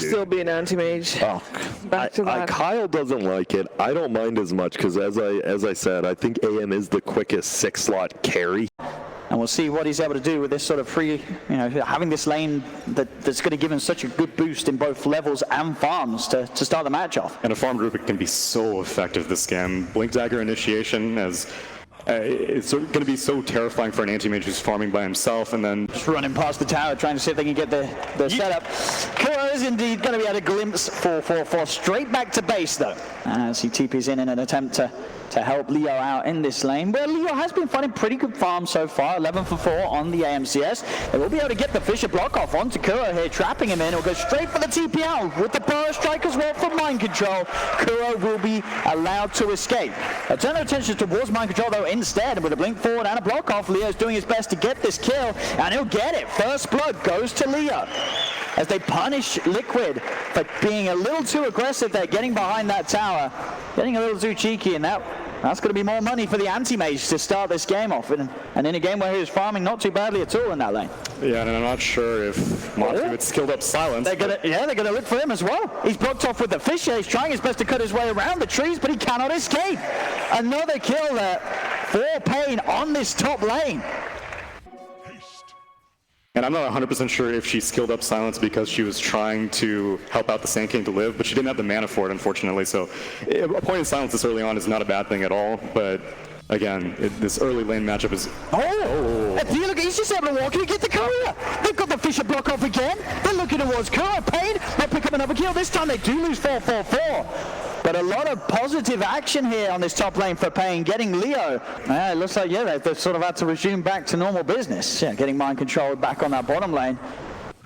will still be an anti-mage. Oh, Back to that. Kyle doesn't like it. I don't mind as much because, as I said, I think AM is the quickest 6-slot carry. And we'll see what he's able to do with this sort of free, having this lane that's going to give him such a good boost in both levels and farms to start the match off. And a farm group, it can be so effective this game. Blink Dagger initiation as it's going to be so terrifying for an anti-mage who's farming by himself, and then just running past the tower, trying to see if they can get the setup. Kuro is indeed going to be at a glimpse for straight back to base, though, as he TPs in an attempt to help Leo out in this lane, where Leo has been finding pretty good farms so far, 11 for 4 on the AMCS. They will be able to get the Fisher block off onto Kuro here, trapping him in. He'll go straight for the TP out with the power strike as well from Mind Control. Kuro will be allowed to escape. Turn their attention towards Mind Control, though, instead, with a blink forward and a block off. Leo's doing his best to get this kill, and he'll get it. First blood goes to Leo, as they punish Liquid for being a little too aggressive there, getting behind that tower, getting a little too cheeky, and that's going to be more money for the anti-mage to start this game off, and in a game where he was farming not too badly at all in that lane. Yeah, and I'm not sure if Monty had skilled up silence. They're gonna look for him as well. He's blocked off with the Fisher. He's trying his best to cut his way around the trees, but he cannot escape. Another kill there for paiN on this top lane. And I'm not 100% sure if she skilled up silence because she was trying to help out the Sand King to live, but she didn't have the mana for it, unfortunately. So a point of silence this early on is not a bad thing at all, but again, this early lane matchup is... Look, he's just able to walk in and get the courier. They've got the Fisher block off again. They're looking towards Kuro. paiN, they'll pick up another kill. This time they do lose 4-4-4. But a lot of positive action here on this top lane for paiN, getting Leo. It looks like, they've sort of had to resume back to normal business. Yeah, getting Mind Control back on that bottom lane.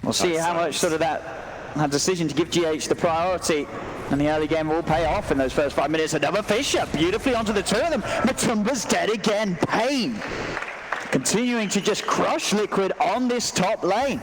We'll see how much sort of that decision to give GH the priority in the early game will pay off in those first 5 minutes. Another Fisher, beautifully onto the two of them. Matumba's dead again. paiN continuing to just crush Liquid on this top lane.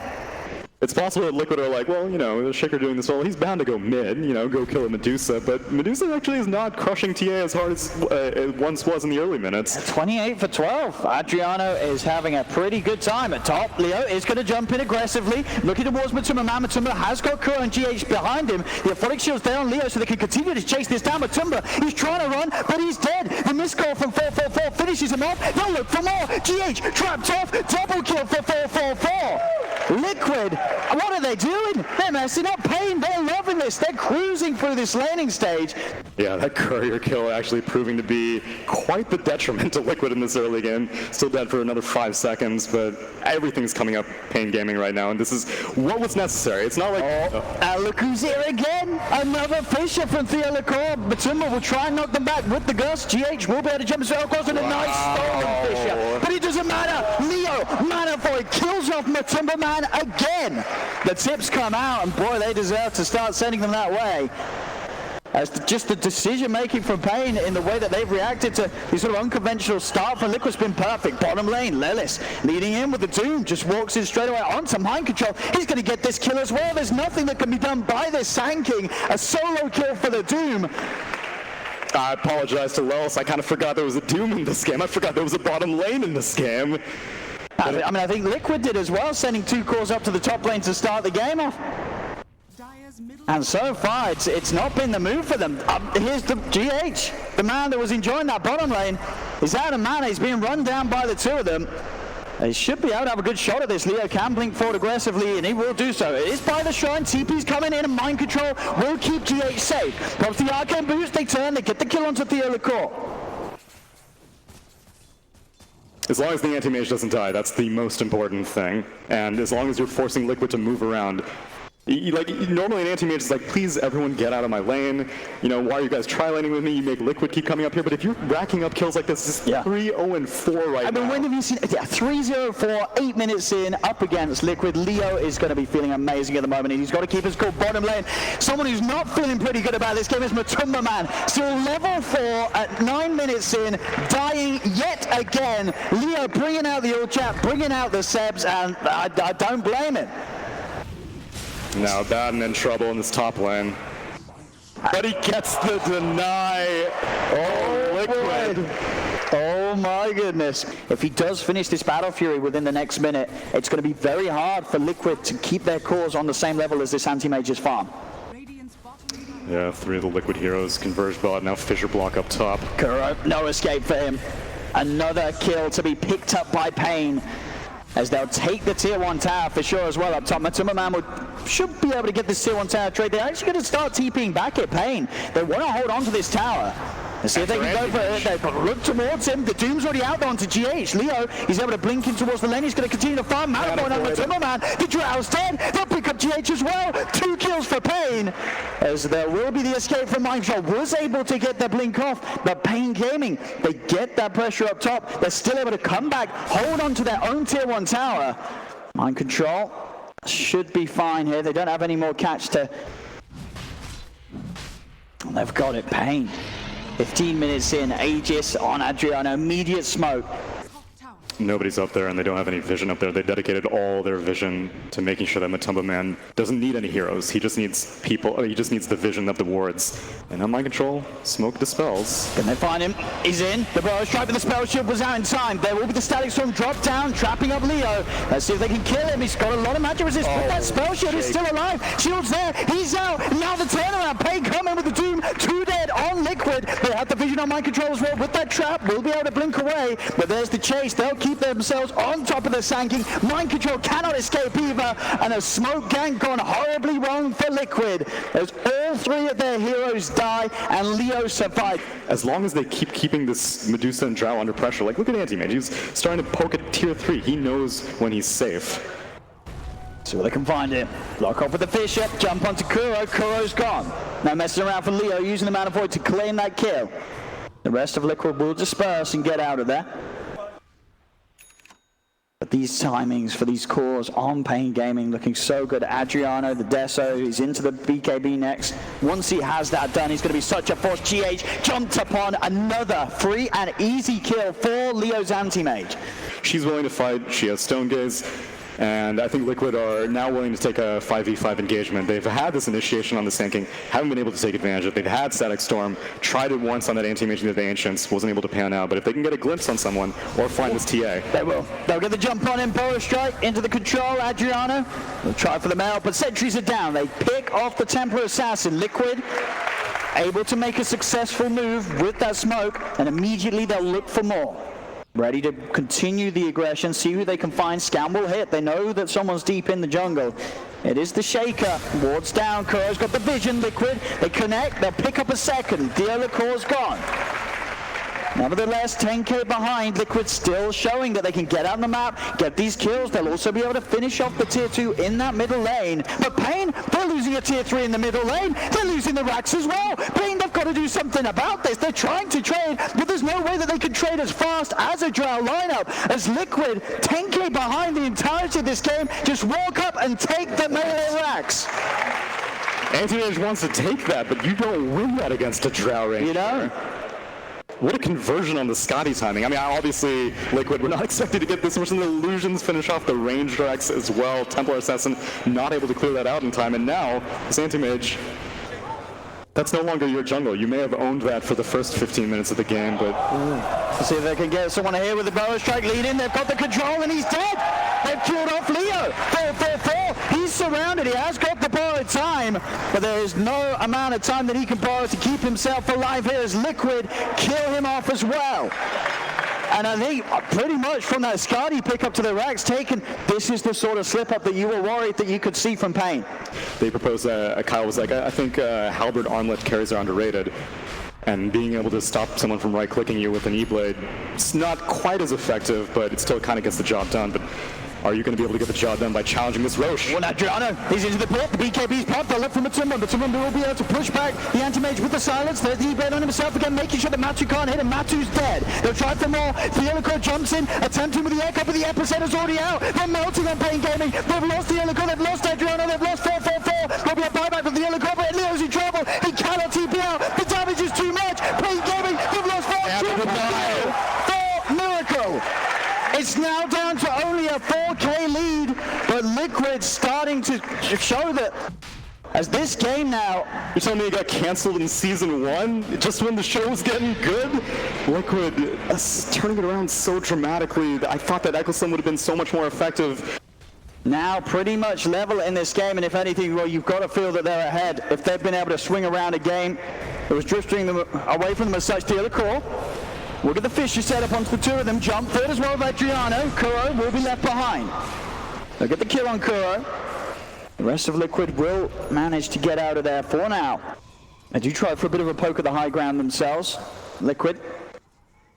It's possible that Liquid are like, well, the Shaker doing this well, he's bound to go mid, go kill a Medusa, but Medusa actually is not crushing TA as hard as it once was in the early minutes. 28 for 12. Adriano is having a pretty good time at top. Leo is going to jump in aggressively, looking towards Matumba. Matumba has got Kuro and GH behind him. The Aphotic Shield's there on Leo so they can continue to chase this down. Matumba, he's trying to run, but he's dead. The miscall from 4-4-4 finishes him off. They'll look for more. GH trapped off. Double kill for 4-4-4. Liquid, what are they doing? They're messing up paiN. They're loving this. They're cruising through this laning stage. Yeah, that courier kill actually proving to be quite the detriment to Liquid in this early game. Still dead for another 5 seconds, but everything's coming up paiN Gaming right now, and this is what was necessary. It's not like... look who's here again. Another Fisher from Theo Lacour. Matumba will try and knock them back with the gust. GH will be able to jump himself across with a nice stolen Fisher. But it doesn't matter. Leo, mana for it, kills off Matumba Man again. The tips come out, and boy, they deserve to start sending them that way. As just the decision making from paiN in the way that they've reacted to this sort of unconventional start for Liquid's been perfect. Bottom lane, Lelis leading in with the Doom, just walks in straight away onto Mind Control. He's going to get this kill as well. There's nothing that can be done by this Sand King. A solo kill for the Doom. I apologize to Lelis. I kind of forgot there was a Doom in this game. I forgot there was a bottom lane in this game. I think Liquid did as well, sending 2 cores up to the top lane to start the game off. And so far, it's not been the move for them. Here's the GH, the man that was enjoying that bottom lane. He's out of mana. He's being run down by the two of them. They should be able to have a good shot at this. Leo can blink forward aggressively, and he will do so. It is by the shrine. TP's coming in, and Mind Control will keep GH safe. Pops the arcane boost. They turn. They get the kill onto Theo Lacour. As long as the anti-mage doesn't die, that's the most important thing. And as long as you're forcing Liquid to move around, normally an anti-mage is like, please everyone get out of my lane. Why are you guys tri-laning with me? You make Liquid keep coming up here. But if you're racking up kills like this, it's 3-0-4 right now. When have you seen 3-0-4, 8 minutes in, up against Liquid. Leo is going to be feeling amazing at the moment, and he's got to keep his cool bottom lane. Someone who's not feeling pretty good about this game is Matumba Man. Still level 4 at 9 minutes in, dying yet again. Leo bringing out the old chap, bringing out the Sebs, and I don't blame him. Now Baden in trouble in this top lane. But he gets the deny. Liquid. Oh my goodness. If he does finish this Battle Fury within the next minute, it's going to be very hard for Liquid to keep their cores on the same level as this Anti-Mage's farm. Yeah, 3 of the Liquid heroes, Converge bot, now Fissure block up top. Kuro, no escape for him. Another kill to be picked up by paiN, as they'll take the tier 1 tower for sure as well up top. Matuma should be able to get this tier 1 tower trade. They're actually going to start TPing back at paiN. They want to hold on to this tower. Let's see if they can go for it. They look towards him. The Doom's already out there onto GH. Leo, he's able to blink in towards the lane. He's going to continue to farm. Malabon and Matuma. The Drow's dead. They'll pick up GH as well. 2 kills for paiN. As there will be the escape from Mindshot. Was able to get the blink off. But paiN Gaming, they get that pressure up top. They're still able to come back, hold on to their own tier 1 tower. Mind control should be fine here. They don't have any more catch to... They've got it, paiN. 15 minutes in, Aegis on Adriano, immediate smoke. Nobody's up there and they don't have any vision up there. They dedicated all their vision to making sure that Matumba Man doesn't need any heroes. He just needs people, he just needs the vision of the wards. And on Mind Control, smoke dispels. Can they find him? He's in. The Burrow Strike with the spell shield was out in time. There will be the Static Storm drop down, trapping up Leo. Let's see if they can kill him. He's got a lot of magic resist, but that spell shield is still alive. Shield's there. He's out. Now the turnaround. paiN coming with the Doom. 2 dead on Liquid. They have the vision on Mind Control as well. With that trap, we'll be able to blink away. But there's the chase. They'll keep themselves on top of the Sanking. Mind Control cannot escape either, and a smoke gank gone horribly wrong for Liquid as all 3 of their heroes die and Leo survived. As long as they keeping this Medusa and Drow under pressure, like look at Anti-Mage, he's starting to poke at tier 3. He knows when he's safe. See where they can find him. Lock off with the Fissure, jump onto Kuro. Kuro's gone. Now messing around for Leo, using the Mana Void to claim that kill. The rest of Liquid will disperse and get out of there. But these timings for these cores on paiN Gaming looking so good. Adriano, the Deso, is into the BKB next. Once he has that done, he's going to be such a force. GH jumped upon another free and easy kill for Leo's Anti-Mage. She's willing to fight. She has Stone Gaze. And I think Liquid are now willing to take a 5v5 engagement. They've had this initiation on the Sanking, haven't been able to take advantage of it. They've had Static Storm, tried it once on that Anti-Mage near the Ancients, wasn't able to pan out. But if they can get a glimpse on someone or find this TA. They will. They'll get the jump on him, Burrow Strike into the control, Adriano. They'll try for the mail, but sentries are down. They pick off the Templar Assassin. Liquid able to make a successful move with that smoke, and immediately they'll look for more. Ready to continue the aggression, see who they can find. Scan will hit. They know that someone's deep in the jungle. It is the Shaker. Wards down. Kuro's got the vision. Liquid. They connect. They'll pick up a second. Diolacor's gone. Nevertheless, 10k behind. Liquid still showing that they can get out on the map, get these kills. They'll also be able to finish off the tier 2 in that middle lane. But paiN, they're losing a tier 3 in the middle lane. They're losing the racks as well. paiN, they've got to do something about this. They're trying to trade, but there's no way that they can trade as fast as a Drow lineup. As Liquid, 10k behind the entirety of this game, just walk up and take the melee racks. Anti-Mage wants to take that, but you don't win that against a Drow range. You know? What a conversion on the Scotty timing. I mean, obviously, Liquid, we're not expecting to get this much in the illusions, finish off the ranged Rex as well. Templar Assassin not able to clear that out in time. And now, this Anti-Mage, that's no longer your jungle. You may have owned that for the first 15 minutes of the game, but... Let's see if they can get someone here with the Burrow Strike lead in. They've got the control and he's dead. They've killed off Leo. 4-4-4. He's surrounded. He has got the borrowed time, but there is no amount of time that he can borrow to keep himself alive here as Liquid kill him off as well. And I think pretty much from that Skadi pick up to the racks taken, this is the sort of slip up that you were worried that you could see from paiN. They proposed, Kyle was like, I think Halberd Armlet carries are underrated. And being able to stop someone from right-clicking you with an E-Blade, it's not quite as effective, but it still kind of gets the job done. But are you going to be able to get the job done by challenging this Roche? Well, Adriano, he's into the port. The BKB's popped. They'll look for Matumba. Matumba will be able to push back the Anti-Mage with the silence. There's the E-Blade on himself again, making sure that Matu can't hit him. Matu's dead. They'll try for more. Theolico jumps in, attempting with the echo, but the Epicenter's already out. They're melting on paiN Gaming. They've lost Theolico. They've lost Adriano. They've lost 4-4-4. There'll be a buyback from Theolico, but Leo's in trouble. He cannot TP out. The damage is too much. paiN Gaming, they've lost 4-2. Miracle. It's now down to only a 4k lead, but Liquid starting to show that as this game now. You're telling me it got canceled in Season 1? Just when the show was getting good? Liquid turning it around so dramatically. I thought that Eccleston would have been so much more effective. Now pretty much level in this game, and if anything, well, you've got to feel that they're ahead. If they've been able to swing around a game that was drifting them away from them as such, deal a call. Look at the Fisher set up onto the two of them. Jump third as well with Adriano. Kuro will be left behind. Look at the kill on Kuro. The rest of Liquid will manage to get out of there for now. They do try for a bit of a poke at the high ground themselves. Liquid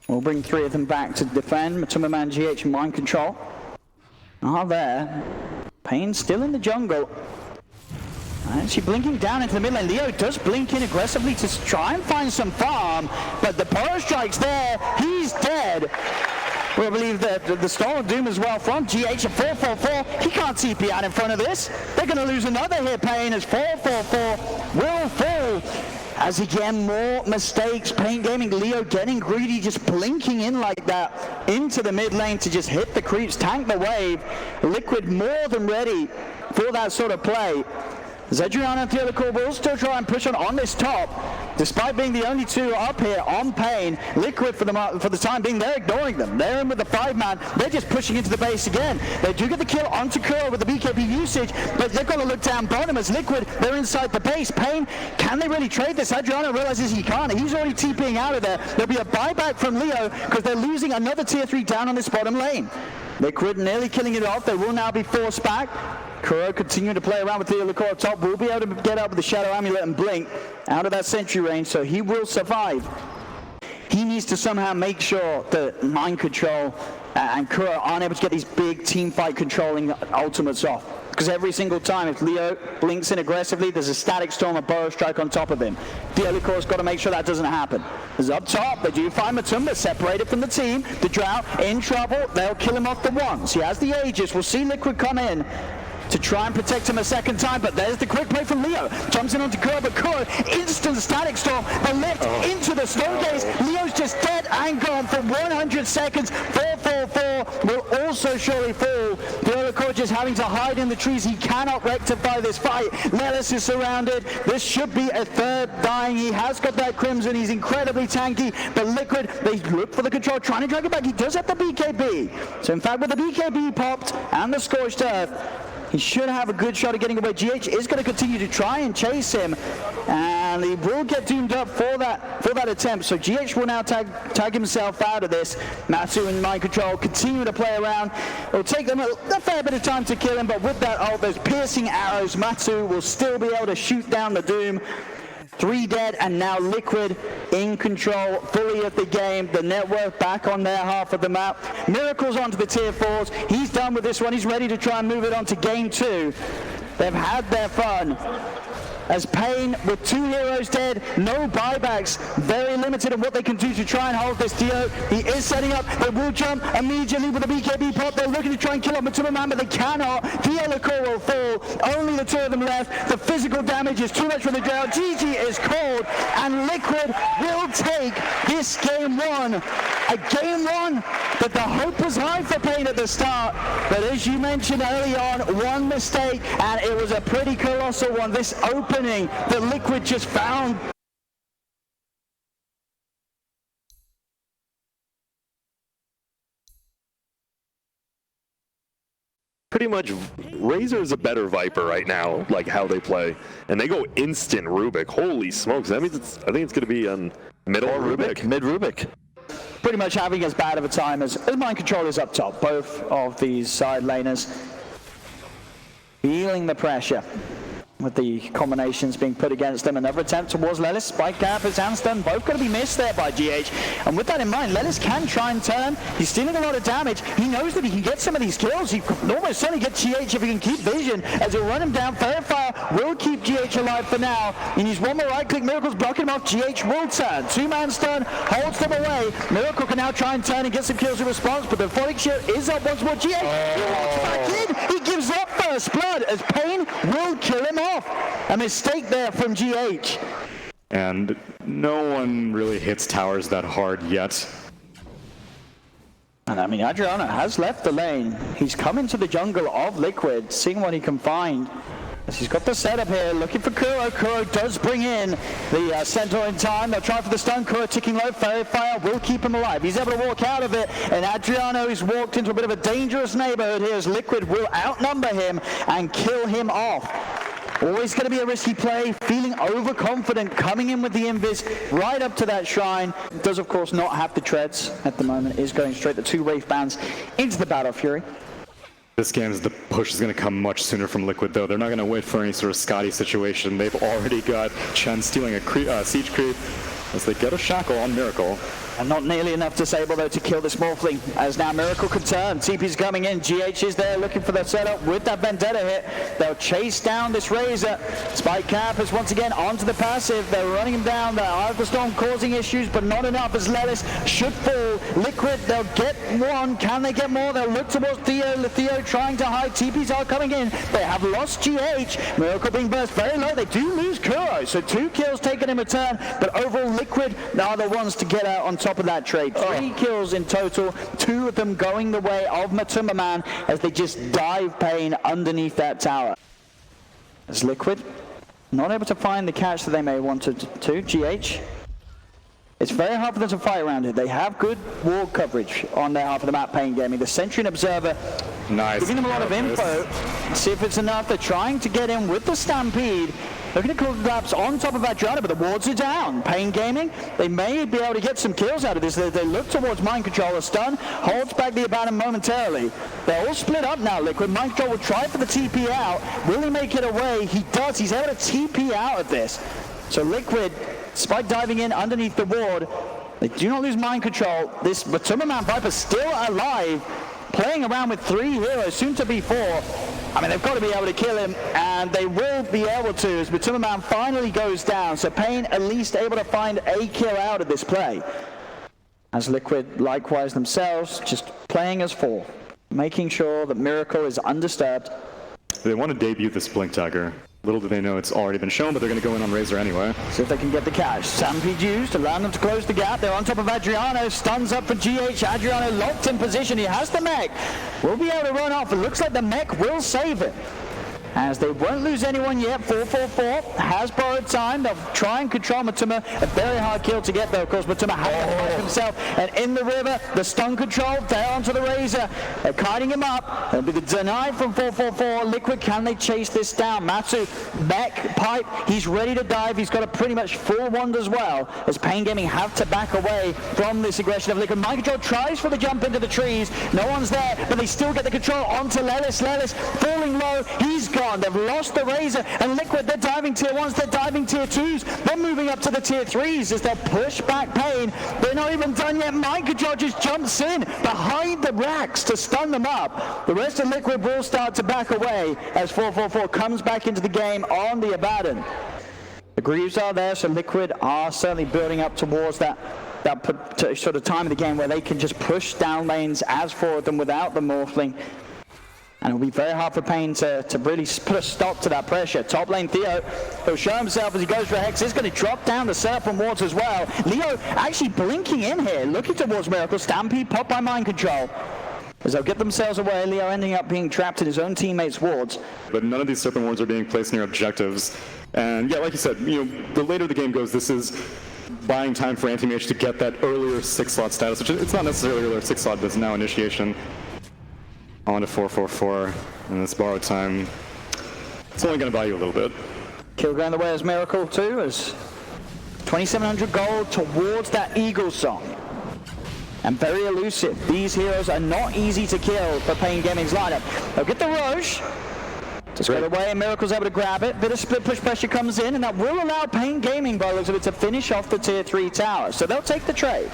will bring three of them back to defend. Matuma Man, GH, Mind Control are there. paiN still in the jungle. Actually blinking down into the mid lane. Leo does blink in aggressively to try and find some farm, but the Burrow Strike's there. He's dead. Well, I believe that the Storm of Doom as well from GH at 444. He can't TP out in front of this. They're going to lose another here, paiN, as 444 will fall. As again, more mistakes. paiN Gaming, Leo getting greedy, just blinking in like that into the mid lane to just hit the creeps, tank the wave. Liquid more than ready for that sort of play. Zedriano and Theodore will still try and push on this top. Despite being the only two up here on paiN, Liquid for the time being, they're ignoring them. They're in with the 5-man. They're just pushing into the base again. They do get the kill onto Kuro with the BKB usage, but they've got to look down bottom as Liquid, they're inside the base. paiN, can they really trade this? Adriano realizes he can't. He's already TPing out of there. There'll be a buyback from Leo because they're losing another tier 3 down on this bottom lane. Liquid nearly killing it off. They will now be forced back. Kuro continuing to play around with Leo Licor up top. Will be able to get up with the Shadow Amulet and blink out of that sentry range, so he will survive. He needs to somehow make sure that Mind Control and Kuro aren't able to get these big team fight controlling ultimates off. Because every single time, if Leo blinks in aggressively, there's a Static Storm, a Burrow Strike on top of him. Leo Licor's got to make sure that doesn't happen. As up top, they do find Matumba separated from the team. The Drought in trouble. They'll kill him off the once. He has the Aegis. We'll see Liquid come in to try and protect him a second time, but there's the quick play from Leo. Jumps in onto Kuro, but Kuro, instant Static Storm, the lift into the Stone Gaze. Leo's just dead and gone for 100 seconds. 444 will also surely fall. Kuro just having to hide in the trees. He cannot rectify this fight. Lelis is surrounded. This should be a third dying. He has got that Crimson. He's incredibly tanky, but Liquid, they look for the control, trying to drag it back. He does have the BKB. So in fact, with the BKB popped and the Scorched Earth, he should have a good shot at getting away. GH is going to continue to try and chase him, and he will get doomed up for that attempt. So GH will now tag himself out of this. Matsu and Mind Control continue to play around. It'll take them a fair bit of time to kill him, but with that ult, those piercing arrows, Matsu will still be able to shoot down the Doom. 3 dead, and now Liquid in control fully of the game. The network back on their half of the map. Miracles onto the tier 4s. He's done with this one. He's ready to try and move it on to game 2. They've had their fun. As paiN, with 2 heroes dead, no buybacks, very limited in what they can do to try and hold this Dio. He is setting up, they will jump immediately with a BKB pop. They're looking to try and kill off Matuma Man, but they cannot. Dio Licor will fall, only the 2 of them left. The physical damage is too much for the Drought. GG is called, and Liquid will take this game 1. A game 1 that the hope was high for paiN at the start, but as you mentioned early on, one mistake, and it was a pretty colossal one. This opening that Liquid just found. Pretty much, Razor is a better Viper right now, like how they play, and they go instant Rubik. Holy smokes! That means I think it's going to be on middle Rubik, mid Rubik. Pretty much having as bad of a time as Mind Control is up top. Both of these side laners feeling the pressure with the combinations being put against them. Another attempt towards Lelis. Spike gap as Handstone, both going to be missed there by GH. And with that in mind, Lelis can try and turn. He's stealing a lot of damage. He knows that he can get some of these kills. He can almost certainly get GH if he can keep vision, as he'll run him down. Fairy Fire will keep GH alive for now. He needs one more right click. Miracle's blocking him off. GH will turn. 2-man stun holds them away. Miracle can now try and turn and get some kills in response, but the Phonic Shield is up once more. GH walks back in. He gives up first blood as paiN will kill him off. A mistake there from GH. And no one really hits towers that hard yet. And I mean, Adriano has left the lane. He's come into the jungle of Liquid, seeing what he can find. He's got the setup here, looking for Kuro. Kuro does bring in the Centaur in time. They'll try for the stun. Kuro ticking low. Fairy Fire will keep him alive. He's able to walk out of it, and Adriano has walked into a bit of a dangerous neighborhood here as Liquid will outnumber him and kill him off. Always going to be a risky play, feeling overconfident, coming in with the invis right up to that shrine. Does, of course, not have the treads at the moment. Is going straight the 2 Wraith Bands into the Battle Fury. This game, the push is going to come much sooner from Liquid, though. They're not going to wait for any sort of Scotty situation. They've already got Chen stealing a siege creep as they get a shackle on Miracle. And not nearly enough disable, though, to kill this Morphling, as now Miracle can turn. TP's coming in. GH is there looking for the setup with that Vendetta hit. They'll chase down this Razor. Spike Cap is once again onto the passive. They're running him down. The Eye of the Storm causing issues, but not enough as Lelis should fall. Liquid, they'll get one. Can they get more? They'll look towards Theo. Theo trying to hide. TPs are coming in. They have lost GH. Miracle being burst very low. They do lose Kuro, so 2 kills taken in return, but overall Liquid are the ones to get out on top of that trade. 3 kills in total, 2 of them going the way of Matuma Man as they just dive paiN underneath that tower. As Liquid not able to find the catch that they may want to. GH, it's very hard for them to fight around it. They have good wall coverage on their half of the map, paiN Gaming. The Sentry and Observer giving them a lot of info. See if it's enough. They're trying to get in with the Stampede. Looking to collapse on top of Adriano, but the wards are down. paiN Gaming, they may be able to get some kills out of this. They look towards Mind Control. A stun holds back the Abandon momentarily. They're all split up now, Liquid. Mind Control will try for the TP out. Will he make it away? He does. He's able to TP out of this. So Liquid, despite diving in underneath the ward, they do not lose Mind Control. This Matuma Man Viper still alive, playing around with 3 heroes, soon to be 4. I mean, they've got to be able to kill him, and they will be able to as Matuma Man finally goes down. So paiN at least able to find a kill out of this play. As Liquid, likewise themselves, just playing as 4, making sure that Miracle is undisturbed. They want to debut this Blink Dagger. Little do they know it's already been shown, but they're going to go in on Razor anyway. See if they can get the catch. Stampede used, allowing them to close the gap. They're on top of Adriano. Stuns up for GH. Adriano locked in position. He has the mech. Will be able to run off. It looks like the mech will save him, as they won't lose anyone yet. 4-4-4 has borrowed time. They'll try and control Matuma. A very hard kill to get, though. Of course, Matuma has to fight himself. And in the river, the stun control there onto the Razor. They're kiting him up. It'll be the deny from 4-4-4. Liquid, can they chase this down? Matsu, mech, pipe. He's ready to dive. He's got a pretty much full wand as well, as paiN Gaming have to back away from this aggression of Liquid. Mind Control tries for the jump into the trees. No one's there, but they still get the control onto Lelis. Lelis falling low. He's gone. They've lost the Razor, and Liquid, they're diving tier 1s, they're diving tier 2s, they're moving up to the tier 3s as they'll push back paiN. They're not even done yet. Mind Control just jumps in behind the racks to stun them up. The rest of Liquid will start to back away as 4-4-4 comes back into the game on the Abaddon. The Greaves are there, so Liquid are certainly building up towards that sort of time of the game where they can just push down lanes as 4 of them without the Morphling. And it'll be very hard for paiN to really put a stop to that pressure. Top lane Theo, he'll show himself as he goes for a Hex. He's going to drop down the Serpent wards as well. Leo actually blinking in here, looking towards Miracle. Stampede popped by Mind Control, as they'll get themselves away. Leo ending up being trapped in his own teammates' wards. But none of these Serpent wards are being placed near objectives. And yeah, like you said, the later the game goes, this is buying time for Anti-Mage to get that earlier 6-slot status, which it's not necessarily earlier 6-slot, but it's now initiation. On to 4-4-4, and this borrowed time, it's only going to buy you a little bit. Kill going the way as Miracle too, as 2,700 gold towards that Eagle Song. And very elusive. These heroes are not easy to kill for paiN Gaming's lineup. They'll get the Roche. Just got away, and Miracle's able to grab it. Bit of split push pressure comes in, and that will allow paiN Gaming, by the looks of it, to finish off the tier 3 tower. So they'll take the trade.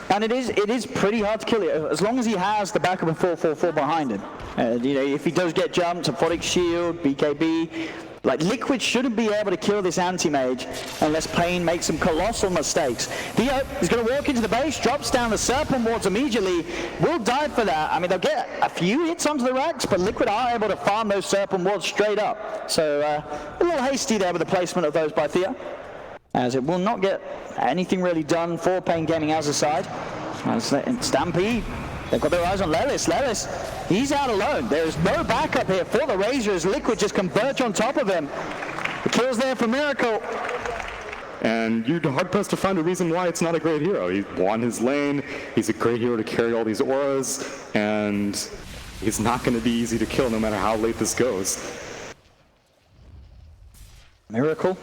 And it is pretty hard to kill it, as long as he has the backup of 4-4-4 behind him. If he does get jumped, Aphotic Shield, BKB, like Liquid shouldn't be able to kill this anti-mage unless paiN makes some colossal mistakes. Theo is going to walk into the base, drops down the Serpent wards immediately, will die for that. I mean, they'll get a few hits onto the racks, but Liquid are able to farm those Serpent wards straight up. So a little hasty there with the placement of those by Theo, as it will not get anything really done for paiN Gaming as a side. Stampede They've got their eyes on Lelis. Lelis, he's out alone. There is no backup here for the Razor as Liquid just converge on top of him. The kill's there for Miracle. And you're hard-pressed to find a reason why it's not a great hero. He won his lane, he's a great hero to carry all these auras, and he's not going to be easy to kill no matter how late this goes. Miracle.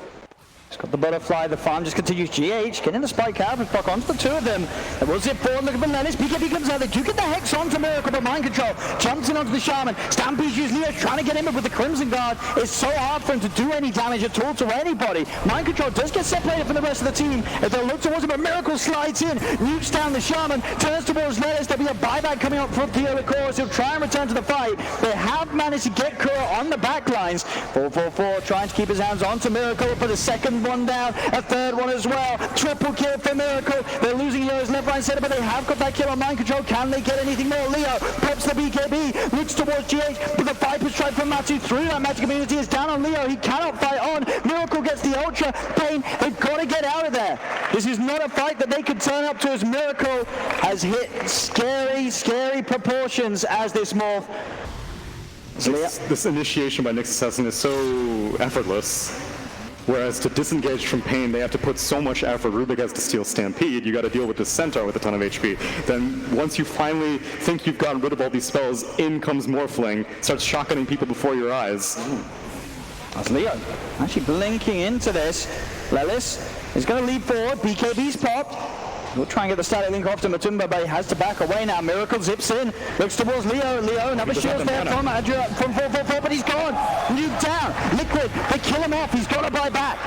He's got the butterfly, the farm just continues. GH getting the spike out and clock onto the two of them. There was it forward, look at the Lelis. BKB comes out, they do get the Hex onto Miracle, but mind control. Jumps in onto the Shaman. Stampede uses Leo trying to get him, but with the Crimson Guard, it's so hard for him to do any damage at all to anybody. Mind control does get separated from the rest of the team as they'll look towards him, but Miracle slides in, nukes down the Shaman, turns towards Lelis. There'll be a buyback coming up from Theo Chorus. He'll try and return to the fight. They have managed to get Kura on the back lines. 444 trying to keep his hands onto Miracle for the second one down. A third one as well. Triple kill for Miracle. They're losing Leo's left, right, center, but they have got that kill on mind control. Can they get anything more? Leo pops the BKB, looks towards GH, but the Viper strike from Matsu through that magic immunity is down on Leo. He cannot fight on. Miracle gets the ultra. paiN, they've got to get out of there. This is not a fight that they can turn up to as Miracle has hit scary, scary proportions as this morph. This initiation by Nyx Assassin is so effortless. Whereas to disengage from paiN, they have to put so much effort. Rubik has to steal Stampede. You got to deal with the Centaur with a ton of HP. Then once you finally think you've gotten rid of all these spells, in comes Morphling, starts shotgunning people before your eyes. That's Leo actually blinking into this. Lelis is going to lead forward. BKB's popped. We'll try and get the static link off to Matumba, but he has to back away now. Miracle zips in, looks towards Leo. Leo, another shield there from 444, but he's gone. Nuke down. Liquid, they kill him off. He's got to buy back.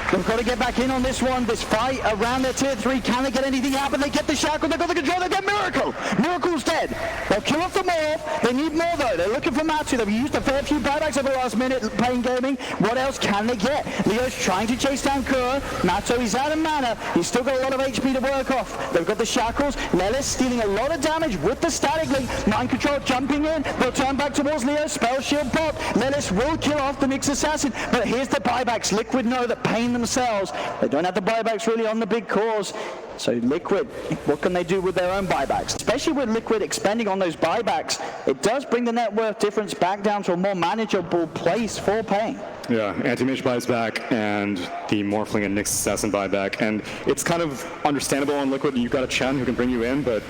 They've got to get back in on this one. This fight around their tier 3. Can they get anything out? But they get the shackle. They've got the control. They get Miracle. Miracle's dead. They'll kill off the morph. They need more though. They're looking for Matsu. They've used a fair few buybacks over the last minute playing gaming. What else can they get? Leo's trying to chase down Kura. Matsu, he's out of mana. He's still got a lot of HP to work off. They've got the shackles. Lelis stealing a lot of damage with the static link. Mind control jumping in. They'll turn back towards Leo. Spell shield pop. Lelis will kill off the Nyx Assassin. But here's the buybacks. Liquid know that paiN themselves. They don't have the buybacks really on the big cores. So Liquid, what can they do with their own buybacks? Especially with Liquid expending on those buybacks, it does bring the net worth difference back down to a more manageable place for paiN. Yeah, Anti-Mage buys back, and the Morphling and Nyx Assassin buy back. And it's kind of understandable on Liquid. You've got a Chen who can bring you in, but...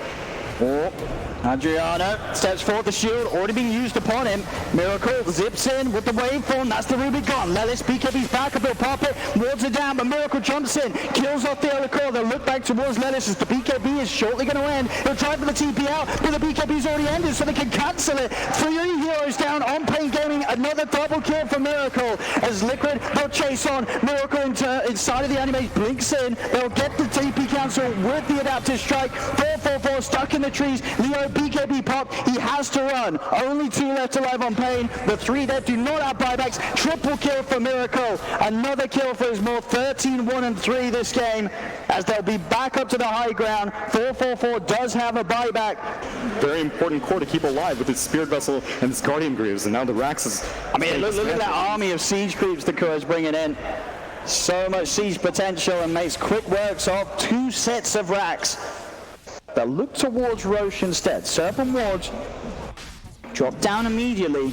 Oh, Adriano steps forward, the shield already being used upon him. Miracle zips in with the waveform, that's the Rubik gone. Lelis, BKB's back up, he'll pop it, wards it down, but Miracle jumps in, kills off the Elecor. They'll look back towards Lelis as the BKB is shortly going to end. He'll try for the TP out, but the BKB's already ended, so they can cancel it. 3 heroes down on paiN Gaming, another double kill for Miracle. As Liquid, they'll chase on. Miracle inside of the anime blinks in. They'll get the TP cancel with the adaptive strike. 444 stuck in the trees. Leo BKB pop, he has to run. Only 2 left alive on paiN. The 3 that do not have buybacks. Triple kill for Miracle. Another kill for his more 13-1-3 this game. As they'll be back up to the high ground. 444 does have a buyback. Very important core to keep alive with his Spirit Vessel and his Guardian Greaves. And now the Rax is... I mean, look at that army of siege creeps the Kura's bringing in. So much siege potential and makes quick works of 2 sets of racks. They'll look towards Roche instead. Serpent wards drop down immediately.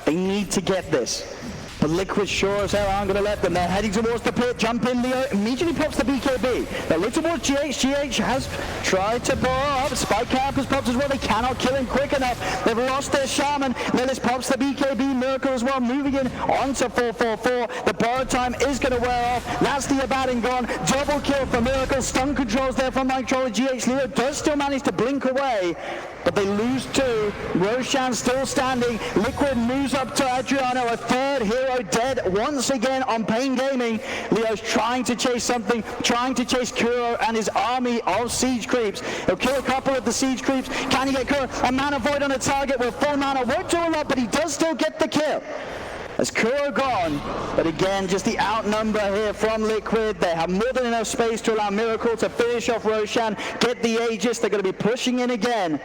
They need to get this. But Liquid sure as hell aren't going to let them. They're heading towards the pit. Jump in. Leo immediately pops the BKB. They look towards GH. GH has tried to bar up. Spike Cap has popped as well. They cannot kill him quick enough. They've lost their Shaman. Lelis pops the BKB. Miracle as well. Moving in onto 444. The borrow time is going to wear off. That's the Abaddon gone. Double kill for Miracle. Stun controls there from my controller. GH. Leo does still manage to blink away. But they lose 2. Roshan still standing. Liquid moves up to Adriano. A 3rd hero dead once again on paiN Gaming. Leo's trying to chase something, trying to chase Kuro and his army of siege creeps. He'll kill a couple of the siege creeps. Can he get Kuro? A mana void on a target with full mana. Won't do a lot, but he does still get the kill. As Kuro gone, but again, just the outnumber here from Liquid. They have more than enough space to allow Miracle to finish off Roshan, get the Aegis. They're going to be pushing in again.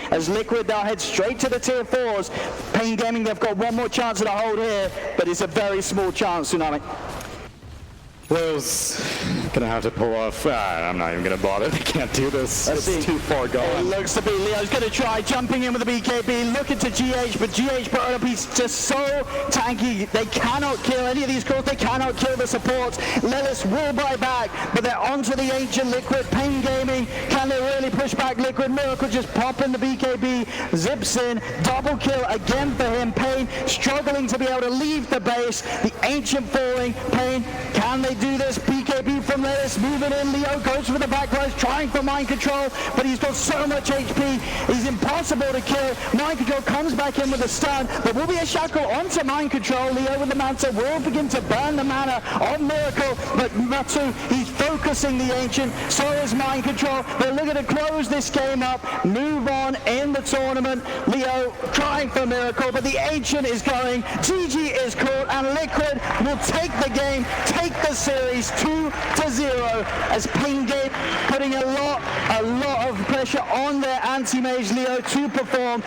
As Liquid, they'll head straight to the tier 4s. paiN Gaming, they've got one more chance at a hold here, but it's a very small chance, Tsunami. Leo's gonna have to pull off. I'm not even gonna bother. They can't do this. Let's It's see. too far It gone. looks to be Leo's going to try jumping in with the BKB, looking to GH, but GH put up, he's just so tanky. They cannot kill any of these calls. They cannot kill the supports. Lilith will buy back, but they're onto the ancient Liquid. paiN Gaming, can they really push back Liquid? Miracle just popping the BKB, zips in, double kill again for him. paiN struggling to be able to leave the base. The ancient falling. paiN, can they do this? BKB from Lilith, moving in. Leo goes for the back rise, trying for mind control, but he's got so much HP, he's impossible to kill. Mind control comes back in with a stun. There will be a shackle onto mind control. Leo with the Manta will begin to burn the mana on Miracle, but Matsu, he's focusing the ancient, so is mind control. They're looking to close this game up, move on in the tournament. Leo trying for Miracle, but the ancient is going. GG is caught, and Liquid will take the game, take the series 2-0, as paiN Game putting a lot of pressure on their anti-mage Leo to perform.